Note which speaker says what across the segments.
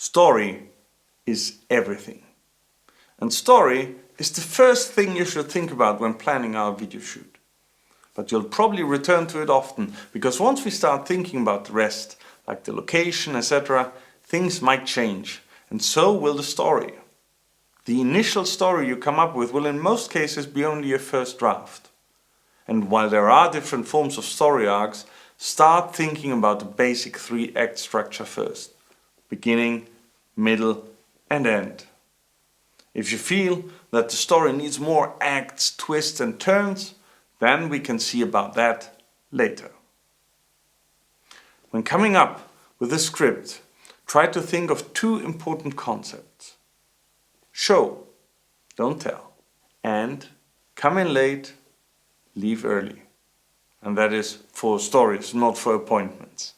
Speaker 1: Story is everything. And story is the first thing you should think about when planning our video shoot. But you'll probably return to it often, because once we start thinking about the rest, like the location, etc., things might change, and so will the story. The initial story you come up with will in most cases be only a first draft. And while there are different forms of story arcs, start thinking about the basic 3-act structure first. Beginning, middle and end. If you feel that the story needs more acts, twists and turns, then we can see about that later. When coming up with a script, try to think of 2 important concepts. Show, don't tell, and come in late, leave early. And that is for stories, not for appointments.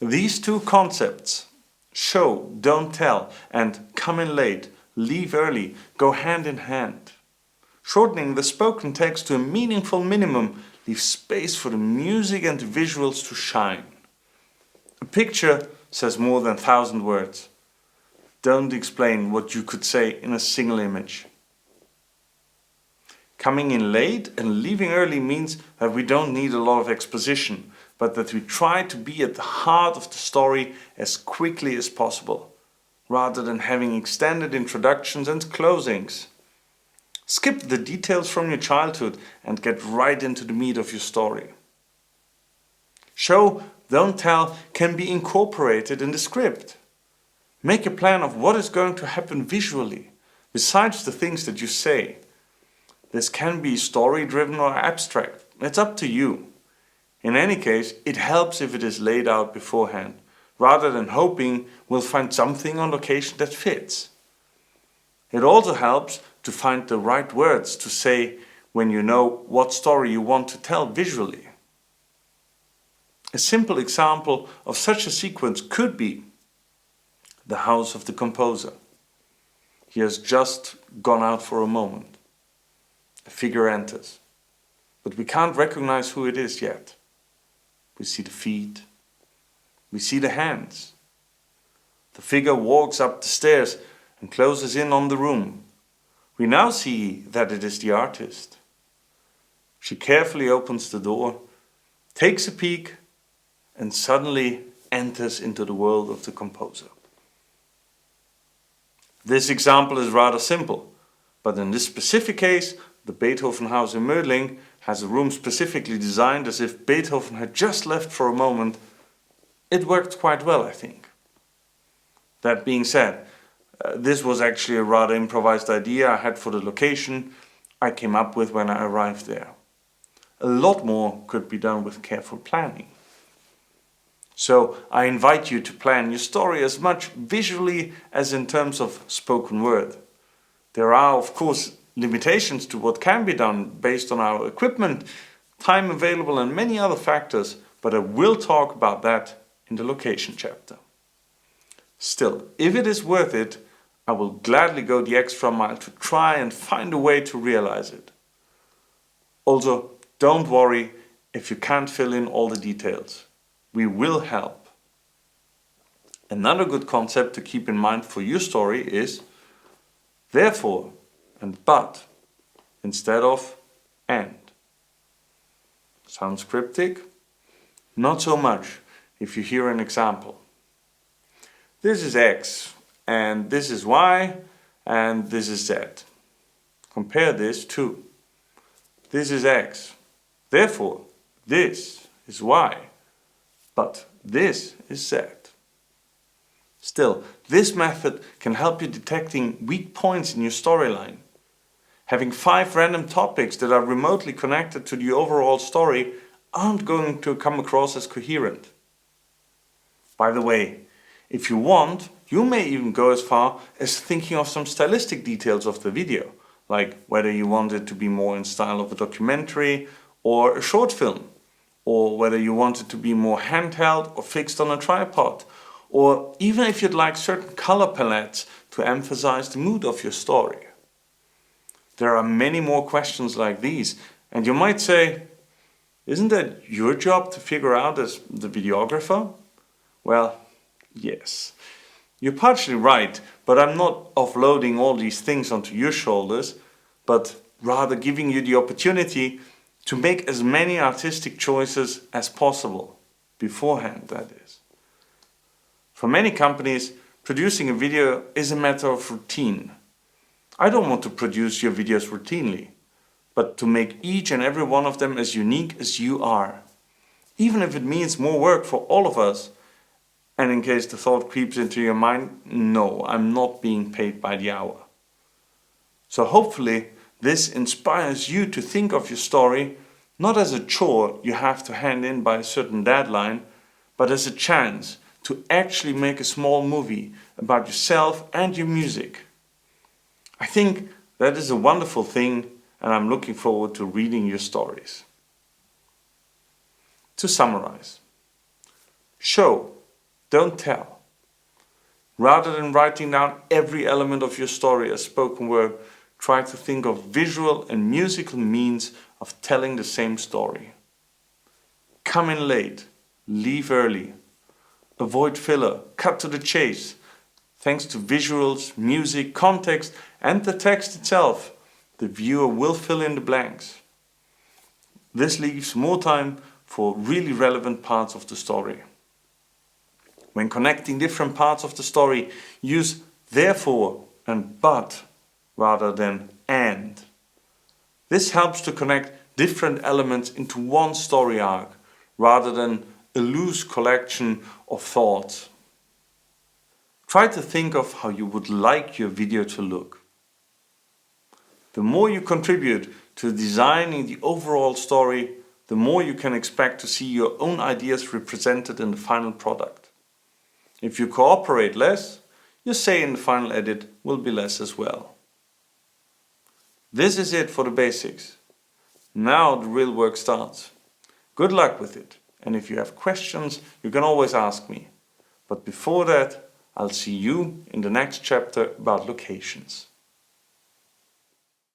Speaker 1: These 2 concepts, show, don't tell, and come in late, leave early, go hand in hand. Shortening the spoken text to a meaningful minimum leaves space for the music and the visuals to shine. A picture says more than 1,000 words. Don't explain what you could say in a single image. Coming in late and leaving early means that we don't need a lot of exposition, but that we try to be at the heart of the story as quickly as possible, rather than having extended introductions and closings. Skip the details from your childhood and get right into the meat of your story. Show, don't tell can be incorporated in the script. Make a plan of what is going to happen visually, besides the things that you say. This can be story-driven or abstract. It's up to you. In any case, it helps if it is laid out beforehand, rather than hoping we'll find something on location that fits. It also helps to find the right words to say when you know what story you want to tell visually. A simple example of such a sequence could be the house of the composer. He has just gone out for a moment. A figure enters, but we can't recognize who it is yet. We see the feet, we see the hands. The figure walks up the stairs and closes in on the room. We now see that it is the artist. She carefully opens the door, takes a peek, and suddenly enters into the world of the composer. This example is rather simple, but in this specific case, the Beethoven house in Mödling has a room specifically designed as if Beethoven had just left for a moment. It worked quite well, I think. That being said, this was actually a rather improvised idea I had for the location I came up with when I arrived there. A lot more could be done with careful planning. So I invite you to plan your story as much visually as in terms of spoken word. There are, of course, limitations to what can be done based on our equipment, time available and many other factors, but I will talk about that in the location chapter. Still, if it is worth it, I will gladly go the extra mile to try and find a way to realize it. Also, don't worry if you can't fill in all the details. We will help. Another good concept to keep in mind for your story is therefore and but instead of and. Sounds cryptic? Not so much if you hear an example. This is X, and this is Y, and this is Z. Compare this to this is X, therefore this is Y, but this is Z. Still, this method can help you detecting weak points in your storyline. Having 5 random topics that are remotely connected to the overall story aren't going to come across as coherent. By the way, if you want, you may even go as far as thinking of some stylistic details of the video, like whether you want it to be more in style of a documentary or a short film, or whether you want it to be more handheld or fixed on a tripod, or even if you'd like certain color palettes to emphasize the mood of your story. There are many more questions like these, and you might say, isn't that your job to figure out as the videographer? Well, Yes, you're partially right, but I'm not offloading all these things onto your shoulders, but rather giving you the opportunity to make as many artistic choices as possible, beforehand that is. For many companies, producing a video is a matter of routine. I don't want to produce your videos routinely, but to make each and every one of them as unique as you are. Even if it means more work for all of us. And in case the thought creeps into your mind, no, I'm not being paid by the hour. So hopefully this inspires you to think of your story not as a chore you have to hand in by a certain deadline, but as a chance to actually make a small movie about yourself and your music. I think that is a wonderful thing, and I'm looking forward to reading your stories. To summarize, show, don't tell. Rather than writing down every element of your story as spoken word, try to think of visual and musical means of telling the same story. Come in late, leave early. Avoid filler, cut to the chase. Thanks to visuals, music, context and the text itself, the viewer will fill in the blanks. This leaves more time for really relevant parts of the story. When connecting different parts of the story, use therefore and but rather than and. This helps to connect different elements into one story arc rather than a loose collection of thoughts. Try to think of how you would like your video to look. The more you contribute to designing the overall story, the more you can expect to see your own ideas represented in the final product. If you cooperate less, your say in the final edit will be less as well. This is it for the basics. Now the real work starts. Good luck with it, and if you have questions, you can always ask me. But before that, I'll see you in the next chapter about locations.